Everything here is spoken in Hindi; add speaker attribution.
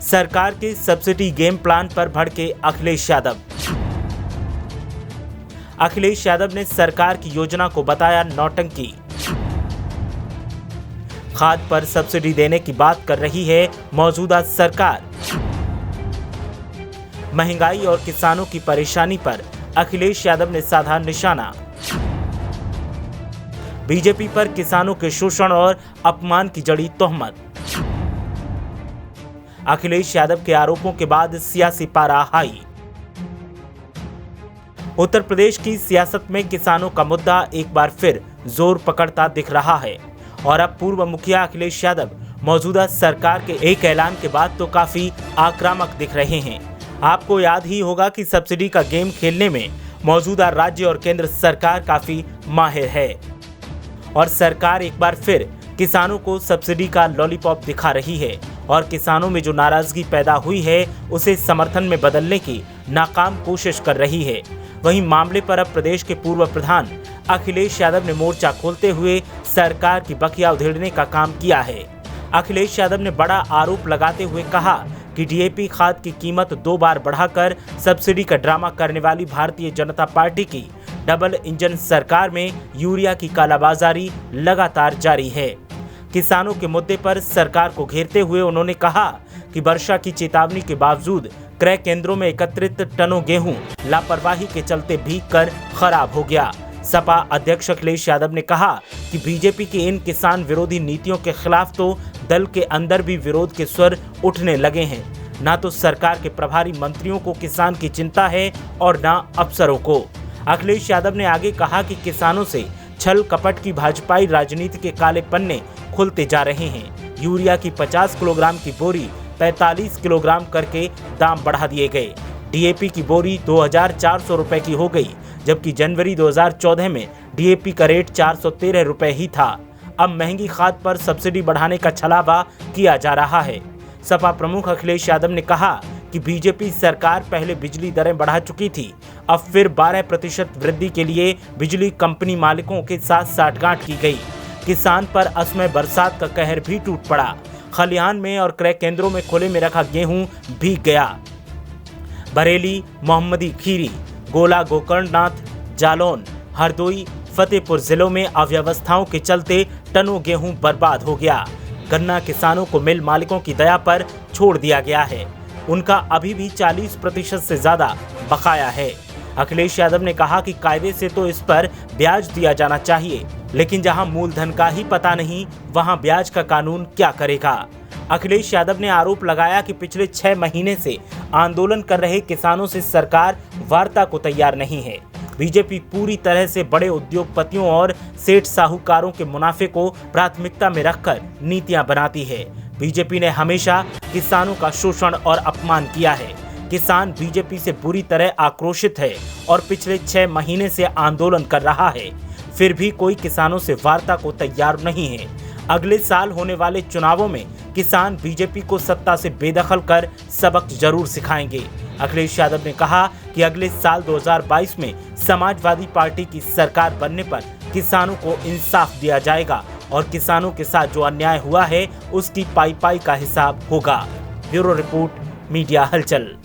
Speaker 1: सरकार के सब्सिडी गेम प्लान पर भड़के अखिलेश यादव। अखिलेश यादव ने सरकार की योजना को बताया नौटंकी। खाद पर सब्सिडी देने की बात कर रही है मौजूदा सरकार। महंगाई और किसानों की परेशानी पर अखिलेश यादव ने साधा निशाना। बीजेपी पर किसानों के शोषण और अपमान की जड़ी तोहमत। अखिलेश यादव के आरोपों के बाद सियासी पारा हाई। उत्तर प्रदेश की सियासत में किसानों का मुद्दा एक बार फिर जोर पकड़ता दिख रहा है और अब पूर्व मुखिया अखिलेश यादव मौजूदा सरकार के एक ऐलान के बाद तो काफी आक्रामक दिख रहे हैं। आपको याद ही होगा कि सब्सिडी का गेम खेलने में मौजूदा राज्य और केंद्र सरकार काफी माहिर है और सरकार एक बार फिर किसानों को सब्सिडी का लॉलीपॉप दिखा रही है और किसानों में जो नाराजगी पैदा हुई है उसे समर्थन में बदलने की नाकाम कोशिश कर रही है। वहीं मामले पर अब प्रदेश के पूर्व प्रधान अखिलेश यादव ने मोर्चा खोलते हुए सरकार की बकिया उधेड़ने का काम किया है। अखिलेश यादव ने बड़ा आरोप लगाते हुए कहा कि डीएपी खाद की कीमत 2 बार बढ़ाकर सब्सिडी का ड्रामा करने वाली भारतीय जनता पार्टी की डबल इंजन सरकार में यूरिया की कालाबाजारी लगातार जारी है। किसानों के मुद्दे पर सरकार को घेरते हुए उन्होंने कहा कि वर्षा की चेतावनी के बावजूद क्रय केंद्रों में एकत्रित टनों गेहूं लापरवाही के चलते भीग कर खराब हो गया। सपा अध्यक्ष अखिलेश यादव ने कहा कि बीजेपी की इन किसान विरोधी नीतियों के खिलाफ तो दल के अंदर भी विरोध के स्वर उठने लगे हैं। ना तो सरकार के प्रभारी मंत्रियों को किसान की चिंता है और ना अफसरों को। अखिलेश यादव ने आगे कहा कि किसानों से छल कपट की भाजपाई राजनीति के काले पन्ने खुलते जा रहे हैं। यूरिया की 50 किलोग्राम की बोरी 45 किलोग्राम करके दाम बढ़ा दिए गए। डीएपी की बोरी 2400 रुपए की हो गई, जबकि जनवरी 2014 में डीएपी का रेट 413 रुपए ही था। अब महंगी खाद पर सब्सिडी बढ़ाने का छलावा किया जा रहा है। सपा प्रमुख अखिलेश यादव ने कहा कि बीजेपी सरकार पहले बिजली दरें बढ़ा चुकी थी, अब फिर 12% वृद्धि के लिए बिजली कंपनी मालिकों के साथ साठगांठ की गई। किसान पर असमय बरसात का कहर भी टूट पड़ा। खलिहान में और क्रय केंद्रों में खुले में रखा गेहूं भीग गया। बरेली, मोहम्मदी खीरी, गोला, गोकर्णनाथ, जालौन, हरदोई, फतेहपुर जिलों में अव्यवस्थाओं के चलते टनों गेहूं बर्बाद हो गया। गन्ना किसानों को मिल मालिकों की दया पर छोड़ दिया गया है। उनका अभी भी 40% से ज्यादा बकाया है। अखिलेश यादव ने कहा कि कायदे से तो इस पर ब्याज दिया जाना चाहिए, लेकिन जहां मूलधन का ही पता नहीं वहां ब्याज का कानून क्या करेगा। अखिलेश यादव ने आरोप लगाया कि पिछले 6 महीने से आंदोलन कर रहे किसानों से सरकार वार्ता को तैयार नहीं है। बीजेपी पूरी तरह से बड़े उद्योगपतियों और सेठ साहूकारों के मुनाफे को प्राथमिकता में रखकर नीतियां बनाती है। बीजेपी ने हमेशा किसानों का शोषण और अपमान किया है। किसान बीजेपी से बुरी तरह आक्रोशित है और पिछले 6 महीने से आंदोलन कर रहा है, फिर भी कोई किसानों से वार्ता को तैयार नहीं है। अगले साल होने वाले चुनावों में किसान बीजेपी को सत्ता से बेदखल कर सबक जरूर सिखाएंगे। अखिलेश यादव ने कहा कि अगले साल 2022 में समाजवादी पार्टी की सरकार बनने पर किसानों को इंसाफ दिया जाएगा और किसानों के साथ जो अन्याय हुआ है उसकी पाई का हिसाब होगा। ब्यूरो रिपोर्ट, मीडिया हलचल।